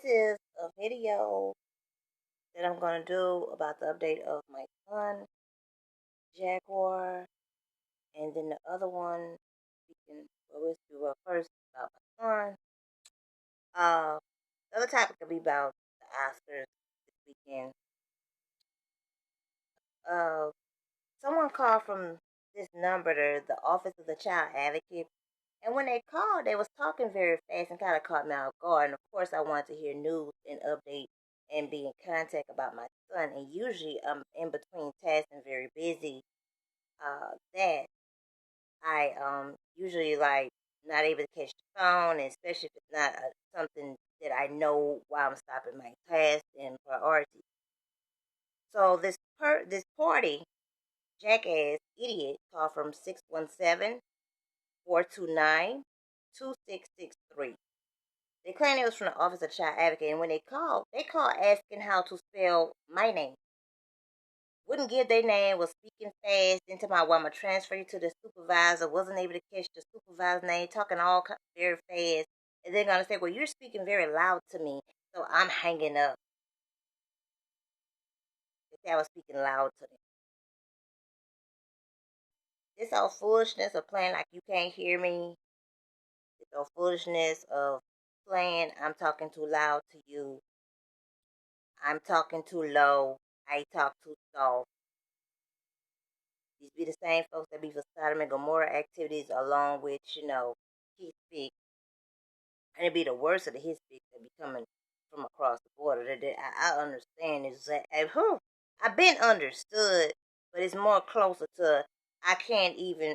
is a video that I'm going to do about the update of my son, Jaguar, and then the other one, let's do first about my son. The other topic will be about the Oscars this weekend. Uh, Someone called from this number, the Office of the Child Advocate, and when they called, they was talking very fast and kind of caught me off guard. And of course, I wanted to hear news and update and be in contact about my son. And usually, I'm in between tasks and very busy. That I usually like not able to catch the phone, and especially if it's not something that I know while I'm stopping my task and priority. So this party jackass idiot called from 617-429-2663. They claimed it was from the Office of Child Advocate, and when they called asking how to spell my name. Wouldn't give their name, was speaking fast into my while I'm transfer you to the supervisor, wasn't able to catch the supervisor's name, talking all very fast, and they're gonna say, well, you're speaking very loud to me, so I'm hanging up. They say I was speaking loud to them. This whole foolishness of playing like you can't hear me. This whole foolishness of playing I'm talking too loud to you. I'm talking too low. I talk too soft. These be the same folks that be for Sodom and Gomorrah activities along with, hate speak. And it'd be the worst of the hate speak that be coming from across the border. I understand is that I've been understood, but it's more closer to I can't even.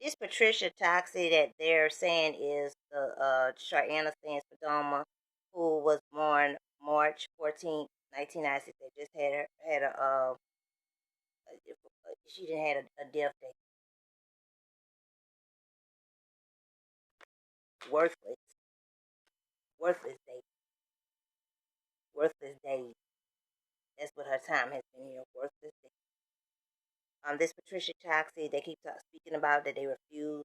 This Patricia Toxie that they're saying is the Cheyenne Spadoma, who was born March 14th, 1996. They just had she didn't had a death date. Worthless, worthless day, worthless days. That's what her time has been here. Worthless day. This Patricia Toxie, they keep speaking about that they refuse.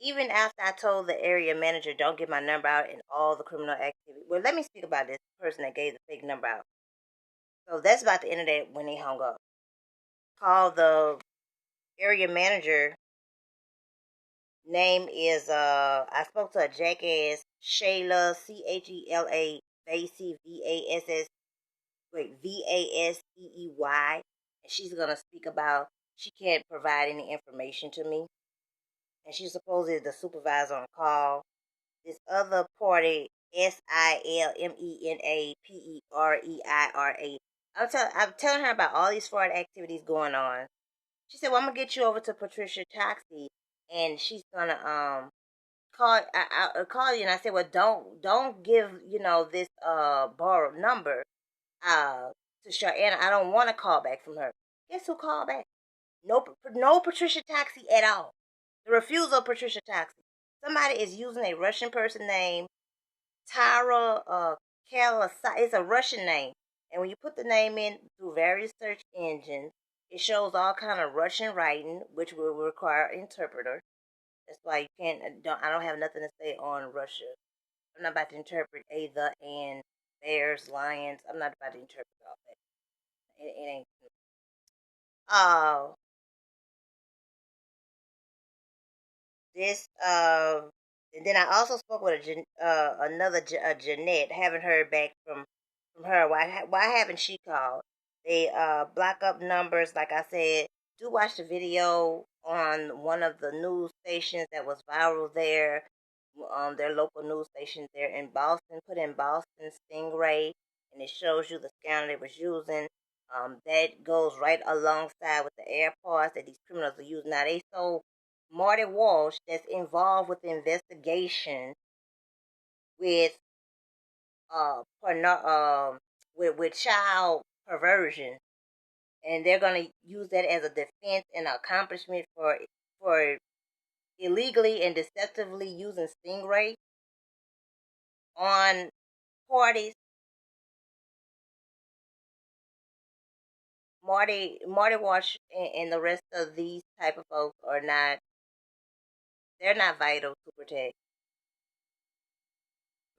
Even after I told the area manager, don't give my number out in all the criminal activity. Well, let me speak about this person that gave the fake number out. So that's about the end of that when they hung up. Called the area manager. Name is I spoke to a jackass Shayla Chela Bassey Vass Vaseey, and she's gonna speak about she can't provide any information to me, and she's supposedly the supervisor on call. This other party SILMENAPEREIRA. I'm telling her about all these fraud activities going on. She said, "Well, I'm gonna get you over to Patricia Toxie, and she's gonna call. I'll call you." And I said, "Well, don't give this borrowed number to Cheyenne. I don't want to call back from her." Guess who called back? No Patricia Toxie at all. The refusal of Patricia Toxie. Somebody is using a Russian person name, Tara Kalasai. It's a Russian name. And when you put the name in through various search engines, it shows all kind of Russian writing, which will require an interpreter. That's why you can't. I don't have nothing to say on Russia. I'm not about to interpret the and bears, lions. I'm not about to interpret all that. It ain't. Uh, this and then I also spoke with another Jeanette. Haven't heard back from her. Why haven't she called? They block up numbers. Like I said, do watch the video on one of the news stations that was viral there. Their local news station there in Boston. Put in Boston Stingray, and it shows you the scanner they was using. That goes right alongside with the AirPods that these criminals are using. Now they sold Marty Walsh that's involved with the investigation with with child perversion, and they're gonna use that as a defense and accomplishment for illegally and deceptively using Stingray on parties. Marty Walsh and the rest of these type of folks are not. They're not vital to protect.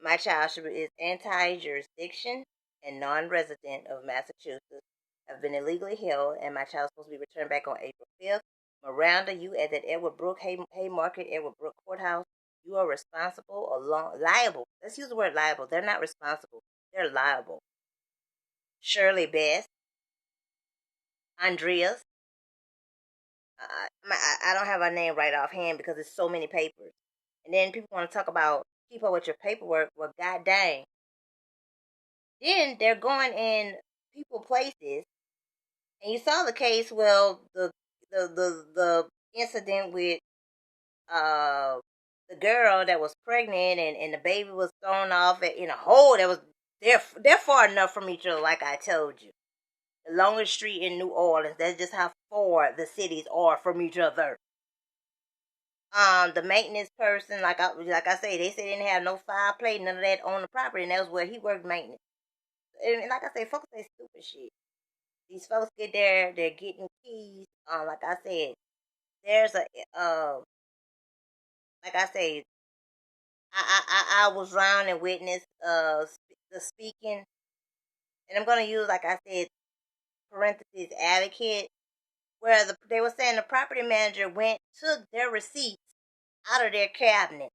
My child is anti-jurisdiction and non-resident of Massachusetts, have been illegally held, and my child is supposed to be returned back on April 5th. Miranda, you at that Edward Brook Haymarket, Edward Brook Courthouse, you are responsible or liable. Let's use the word liable. They're not responsible. They're liable. Shirley Best, Andreas. I don't have her name right offhand because it's so many papers. And then people want to talk about keep up with your paperwork. Well, god dang. Then they're going in people places, and you saw the case. Well, the incident with uh the girl that was pregnant and the baby was thrown off in a hole that was they're far enough from each other. Like I told you, the longest street in New Orleans. That's just how far the cities are from each other. The maintenance person, like I say, they said they didn't have no fireplace, none of that on the property, and that was where he worked maintenance. And like I say, folks say stupid shit. These folks get there, they're getting keys. Like I said, there's a like I say, I was around and witnessed the speaking, and I'm gonna use like I said parentheses advocate, where they were saying the property manager took their receipts out of their cabinet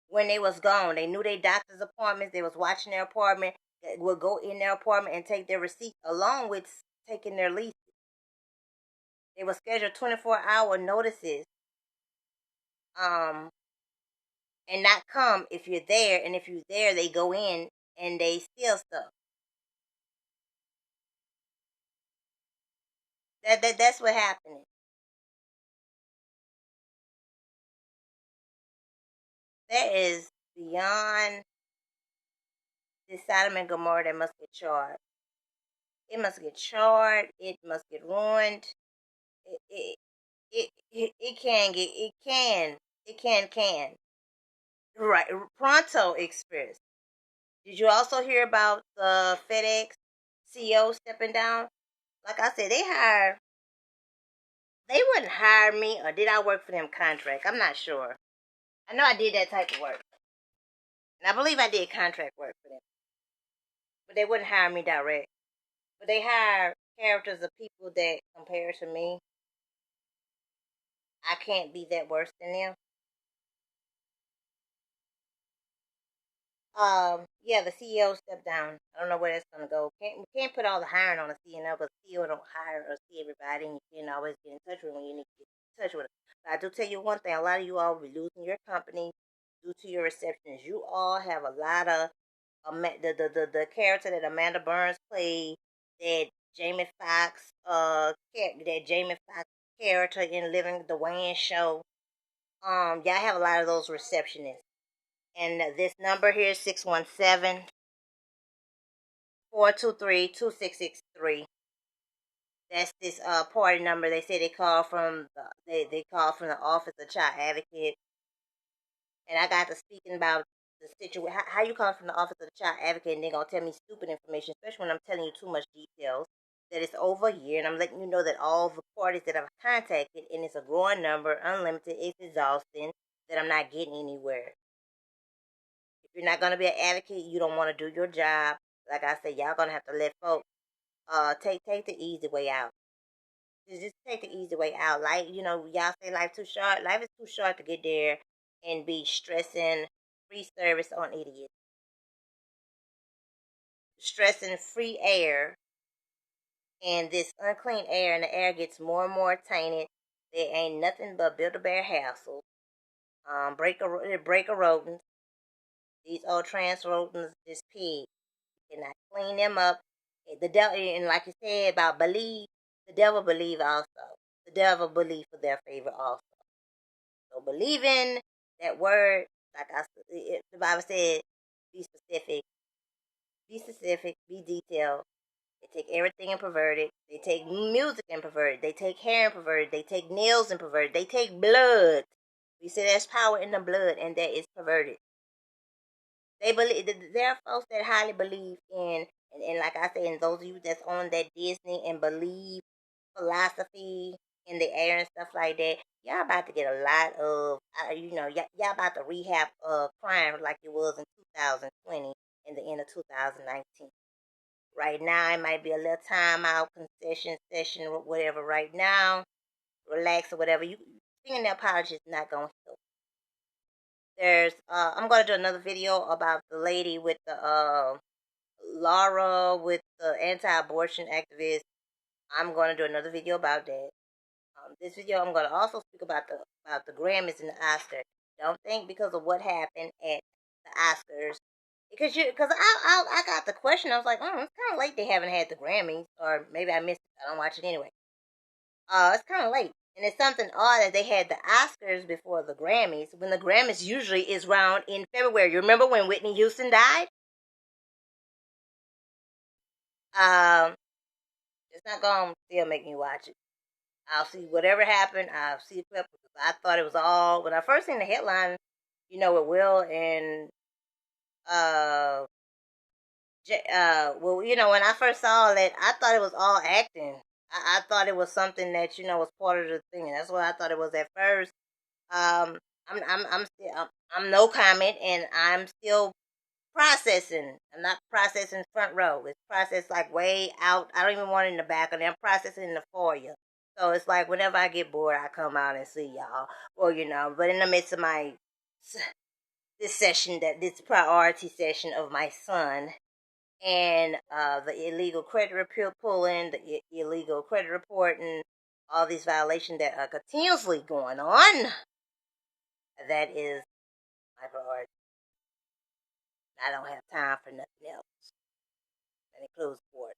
when they was gone. They knew their doctor's appointments. They was watching their apartment. They would go in their apartment and take their receipts along with taking their leases. They were scheduled 24-hour notices, and not come if you're there. And if you're there, they go in and they steal stuff. That's what happened. That is beyond this Sodom and Gomorrah that must get charged. It must get charged. It must get ruined. It can get it can. Right, Pronto Express. Did you also hear about the FedEx CEO stepping down? Like I said, they wouldn't hire me, or did I work for them contract? I'm not sure. I know I did that type of work, and I believe I did contract work for them, but they wouldn't hire me direct. But they hire characters of people that compare to me. I can't be that worse than them. Yeah, the CEO stepped down. I don't know where that's gonna go. We can't put all the hiring on the CEO because the CEO don't hire or see everybody, and you can't always get in touch with them when you need to get in touch with them. But I do tell you one thing: a lot of you all will be losing your company due to your receptionists. You all have a lot of the character that Amanda Burns played, that Jamie Foxx that Jamie Foxx character in Living the Wayne show. Y'all have a lot of those receptionists. And this number here is 617-423-2663. That's this party number. They say they call from the Office of Child Advocate. And I got to speaking about the situation. How you call from the Office of the Child Advocate and they're gonna tell me stupid information, especially when I'm telling you too much details. That it's over a year, and I'm letting you know that all the parties that I've contacted, and it's a growing number, unlimited, it's exhausting, that I'm not getting anywhere. If you're not gonna be an advocate, you don't want to do your job. Like I said, y'all gonna have to let folks take the easy way out. Just take the easy way out. Like, y'all say life too short. Life is too short to get there and be stressing free service on idiots. Stressing free air, and this unclean air, and the air gets more and more tainted. There ain't nothing but Build-A-Bear hassle. Breaker rodents. These old trans rodents just pig. You cannot clean them up. The devil, and like you said about believe, the devil believe also. The devil believe for their favor also. So believing that word, the Bible said, be specific, be detailed. They take everything and pervert it. They take music and pervert it. They take hair and pervert it. They take nails and pervert it. They take blood. We say there's power in the blood, and that is perverted. They believe. There are folks that highly believe in, and like I said, and those of you that's on that Disney and believe philosophy, in the air and stuff like that. Y'all about to get a lot of, y'all about to rehab crime like it was in 2020 and the end of 2019. Right now, it might be a little time out, concession session, or whatever. Right now, relax or whatever. Fingernail polish is not gonna help. I'm gonna do another video about the lady with the Laura with the anti-abortion activist. I'm gonna do another video about that. This video, I'm gonna also speak about the Grammys and the Oscars. Don't think because of what happened at the Oscars, because I got the question. I was like, it's kind of late. They haven't had the Grammys, or maybe I missed it. I don't watch it anyway. It's kind of late, and it's something odd that they had the Oscars before the Grammys, when the Grammys usually is around in February. You remember when Whitney Houston died? Um, it's not gonna still make me watch it. I'll see whatever happened. I'll see a clip. I thought it was all when I first seen the headline, with Will and uh, when I first saw it, I thought it was all acting. I thought it was something that was part of the thing, and that's what I thought it was at first. Um, I'm no comment, and I'm still processing. I'm not processing front row. It's processed like way out. I don't even want it in the back, and I'm processing in the foyer. So it's like whenever I get bored, I come out and see y'all, or But in the midst of this priority session of my son and the illegal credit report pulling, the illegal credit reporting, all these violations that are continuously going on, that is my priority. I don't have time for nothing else. That includes sport.